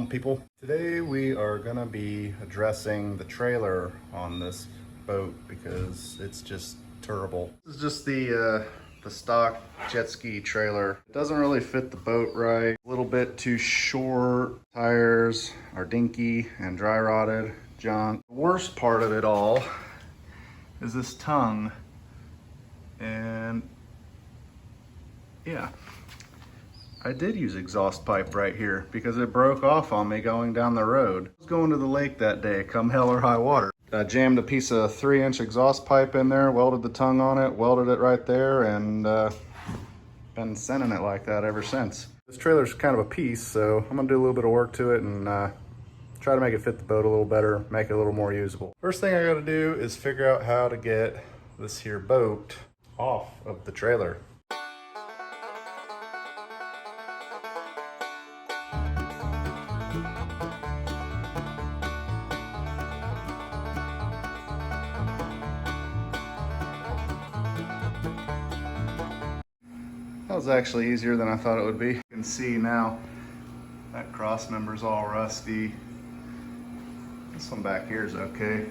on, people? Today we are gonna be addressing the trailer on this boat because it's just terrible. This is just the stock jet ski trailer. It doesn't really fit the boat right. A little bit too short. Tires are dinky and dry rotted junk. The worst part of it all is this tongue. And yeah, I did use exhaust pipe right here because it broke off on me going down the road. I was going to the lake that day, come hell or high water. I jammed a piece of 3-inch exhaust pipe in there, welded the tongue on it, welded it right there, and been sending it like that ever since. This trailer's kind of a piece, so I'm gonna do a little bit of work to it and try to make it fit the boat a little better, make it a little more usable. First thing I gotta do is figure out how to get this here boat off of the trailer. That was actually easier than I thought it would be. You can see now that cross member's all rusty. This one back here is okay.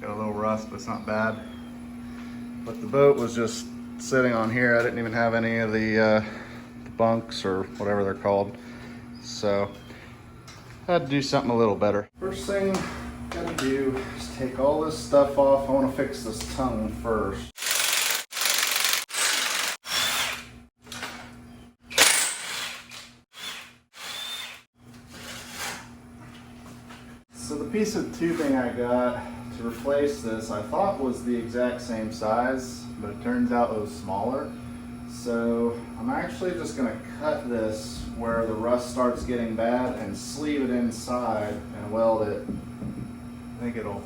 Got a little rust, but it's not bad. But the boat was just sitting on here. I didn't even have any of the bunks or whatever they're called. So I had to do something a little better. First thing I gotta do is take all this stuff off. I wanna fix this tongue first. So the piece of tubing I got to replace this, I thought was the exact same size, but it turns out it was smaller. So I'm actually just gonna cut this where the rust starts getting bad and sleeve it inside and weld it. I think it'll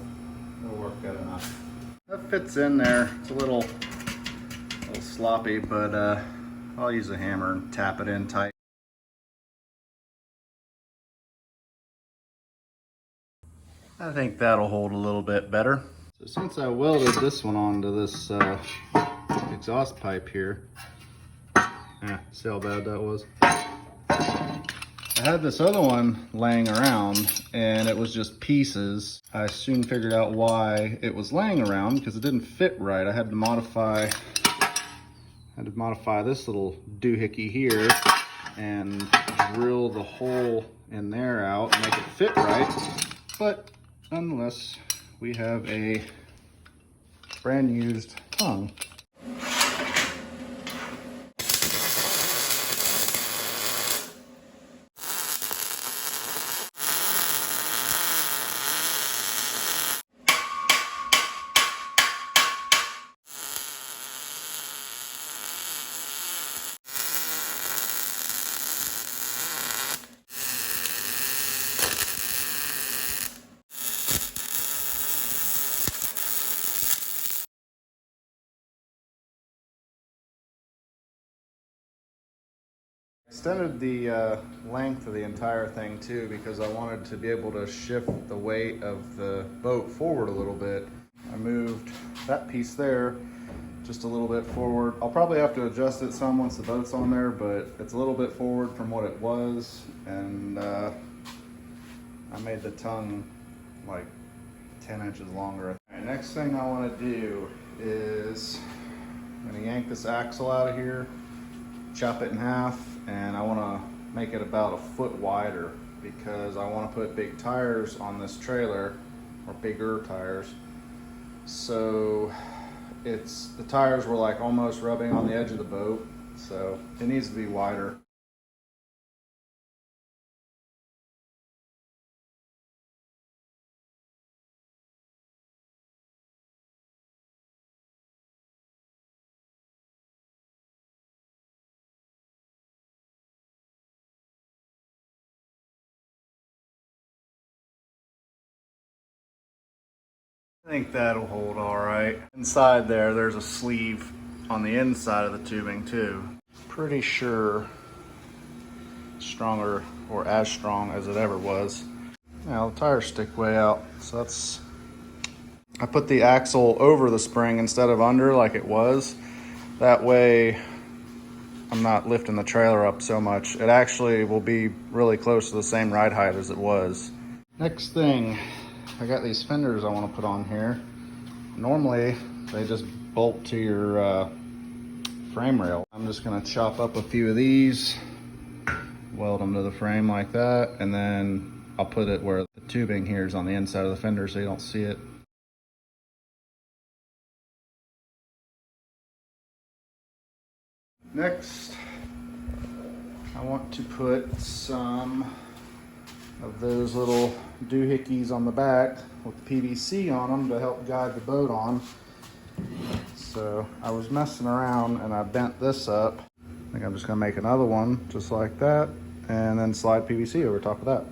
work good enough. That fits in there. It's a little sloppy, but I'll use a hammer and tap it in tight. I think that'll hold a little bit better. So since I welded this one onto this exhaust pipe here, see how bad that was? I had this other one laying around and it was just pieces. I soon figured out why it was laying around because it didn't fit right. I had to modify this little doohickey here and drill the hole in there out and make it fit right. But nonetheless, we have a brand used tongue. Extended the length of the entire thing too because I wanted to be able to shift the weight of the boat forward a little bit. I moved that piece there just a little bit forward. I'll probably have to adjust it some once the boat's on there, but it's a little bit forward from what it was, and I made the tongue like 10 inches longer. All right, next thing I want to do is I'm going to yank this axle out of here, chop it in half, and I want to make it about a foot wider because I want to put big tires on this trailer, or bigger tires. So the tires were like almost rubbing on the edge of the boat, so it needs to be wider. I think that'll hold all right. Inside there's a sleeve on the inside of the tubing too. Pretty sure stronger or as strong as it ever was. Now the tires stick way out, so I put the axle over the spring instead of under like it was. That way I'm not lifting the trailer up so much. It actually will be really close to the same ride height as it was. Next thing, I got these fenders I want to put on here. Normally, they just bolt to your frame rail. I'm just gonna chop up a few of these, weld them to the frame like that, and then I'll put it where the tubing here is on the inside of the fender so you don't see it. Next, I want to put some of those little doohickeys on the back with PVC on them to help guide the boat on. So I was messing around and I bent this up. I think I'm just gonna make another one just like that and then slide PVC over top of that.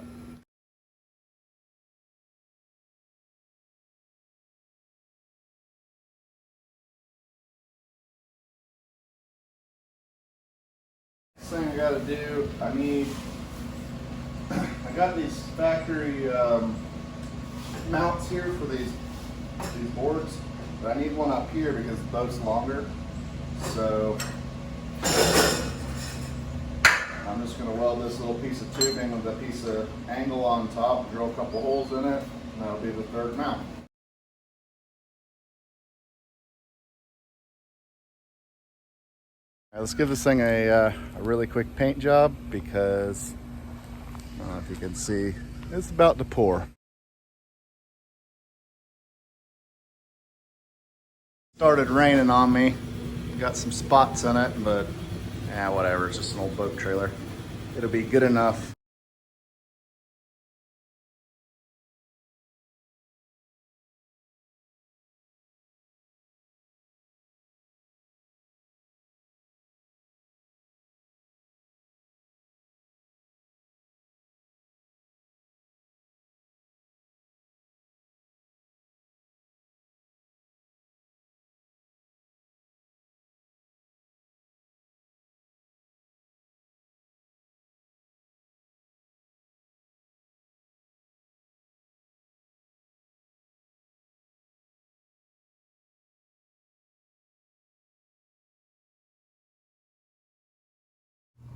Thing I gotta do, I got these factory mounts here for these boards, but I need one up here because the boat's longer. So I'm just gonna weld this little piece of tubing with a piece of angle on top, drill a couple holes in it, and that'll be the third mount. Let's give this thing a really quick paint job because I don't know if you can see, it's about to pour. Started raining on me. Got some spots in it, but yeah, whatever. It's just an old boat trailer. It'll be good enough.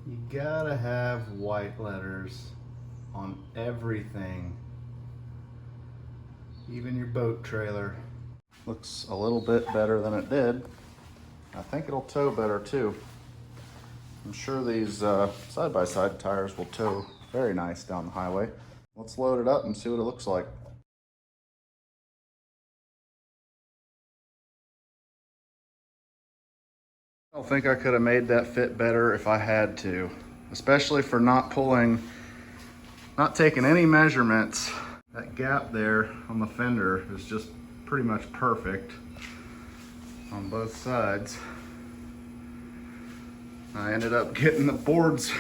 You gotta have white letters on everything, even your boat trailer. Looks a little bit better than it did. I think it'll tow better too. I'm sure these side-by-side tires will tow very nice down the highway. Let's load it up and see what it looks like. I don't think I could have made that fit better if I had to, especially for not taking any measurements. That gap there on the fender is just pretty much perfect on both sides. I ended up getting the boards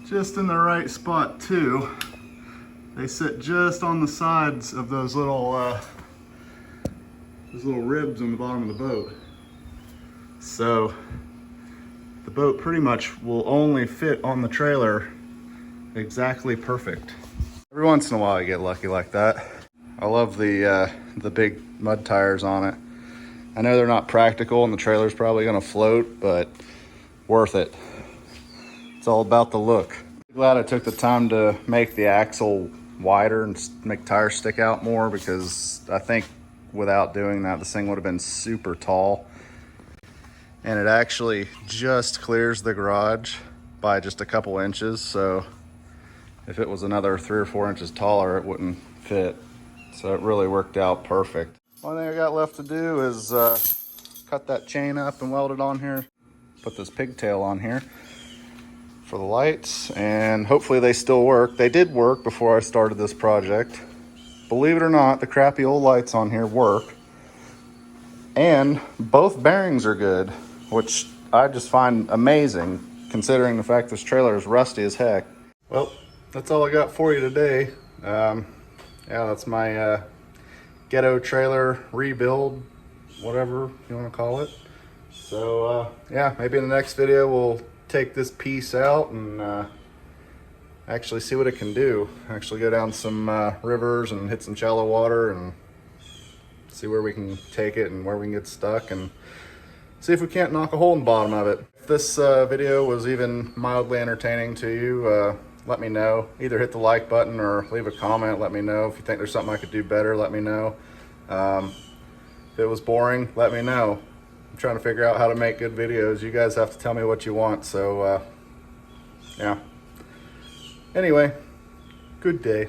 just in the right spot too. They sit just on the sides of those little ribs on the bottom of the boat. So the boat pretty much will only fit on the trailer exactly perfect. Every once in a while I get lucky like that. I love the big mud tires on it. I know they're not practical and the trailer's probably gonna float, but worth it. It's all about the look. Glad I took the time to make the axle wider and make tires stick out more, because I think without doing that, this thing would have been super tall. And it actually just clears the garage by just a couple inches. So if it was another 3 or 4 inches taller, it wouldn't fit. So it really worked out perfect. One thing I got left to do is cut that chain up and weld it on here. Put this pigtail on here for the lights, and hopefully they still work. They did work before I started this project. Believe it or not, the crappy old lights on here work. And both bearings are good, which I just find amazing considering the fact this trailer is rusty as heck. Well, that's all I got for you today. Yeah, that's my ghetto trailer rebuild, whatever you want to call it. So yeah, maybe in the next video we'll take this piece out and actually see what it can do. Actually go down some rivers and hit some shallow water and see where we can take it and where we can get stuck, and see if we can't knock a hole in the bottom of it. If this video was even mildly entertaining to you, let me know. Either hit the like button or leave a comment. Let me know. If you think there's something I could do better, let me know. If it was boring, let me know. I'm trying to figure out how to make good videos. You guys have to tell me what you want. So, yeah. Anyway, good day.